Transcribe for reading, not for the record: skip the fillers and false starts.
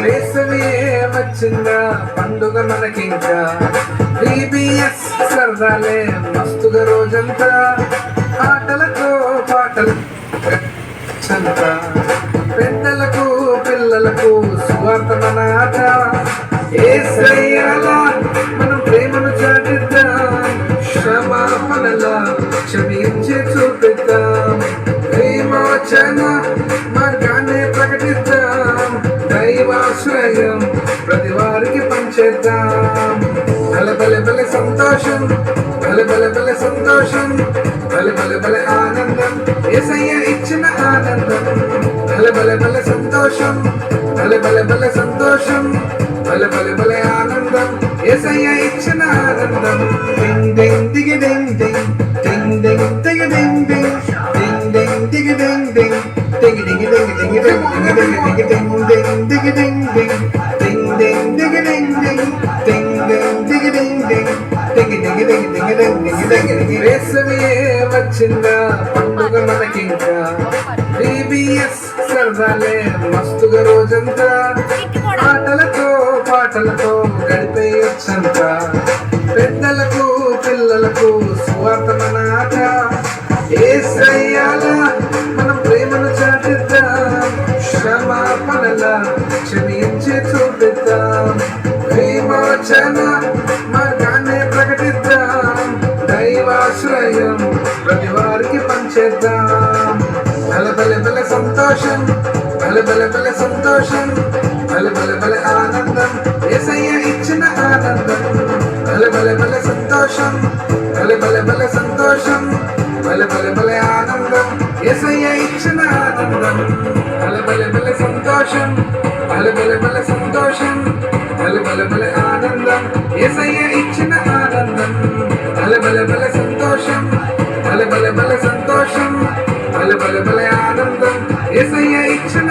వేసవి వచ్చిందా పండుగ మనకింకా BBS సరదాలే మస్తుగా రోజంతా ఆటలతో పాటలు చంత పెద్దలకు పిల్లలకు సువార్త మన ఆట యేసయ్యలా మనం ప్రేమను చాటిద్దాం క్షమాపణలా క్షమించి చూపిద్దాం విమోచన మార్గాన్ని ప్రకటిద్దాం దైవాశ్రయం ప్రతి వారికి పంచేద్దాం భలే భలే భలే సంతోషం భలే భలే భలే సంతోషం భలే భలే భలే ఆనందం యేసయ్య ఇచ్చిన ఆనందం భలే భలే భలే సంతోషం భలే భలే భలే సంతోషం భలే భలే భలే ఆనందం యేసయ్య ఇచ్చిన ఆనందం డింగ్ డింగ్ దిగి డింగ్ డింగ్ డింగ్ డింగ్ దిగి డింగ్ డింగ్ డింగ్ డింగ్ దిగి డింగ్ డింగ్ డింగ్ డింగ్ డింగ్ డింగ్ డింగ్ డింగ్ డింగ్ డింగ్ డింగ్ డింగ్ డింగ్ దిగి డింగ్ డింగ్ డింగ్ డింగ్ దిగి డింగ్ డింగ్ డింగ్ డింగ్ డింగ్ డింగ్ డింగ్ డింగ్ డింగ్ వేసవి వచ్చిందా పండుగ మనకింకా BBS సరదాలే మస్తుగా రోజంతా ఆటలతో పాటలతో గడిపేయొచ్చంత పెద్దలకు పిల్లలకు సువార్త మన ఆట యేసయ్యలా మనం ప్రేమను చాటిద్దాం క్షమాపణలా క్షమించి చూపిద్దాం విమోచన మార్గాన్ని ప్రకటిద్దాం దైవాశ్రయం ప్రతి వారికి పంచేద్దాం భలే భలే భలే సంతోషం భలే భలే భలే సంతోషం భలే భలే భలే ఆనందం యేసయ్య ఇచ్చిన ఆనందం భలే భలే భలే సంతోషం భలే భలే భలే సంతోషం భలే భలే భలే ఆనందం యేసయ్య ఇచ్చిన ఆనందం భలే భలే భలే సంతోషం భలే భలే భలే సంతోషం భలే భలే భలే ఆనందం యేసయ్య ఇచ్చిన ఆనందం భలే భలే భలే సంతోషం భలే భలే భలే సంతోషం భలే భలే భలే ఆనందం యేసయ్య ఇచ్చిన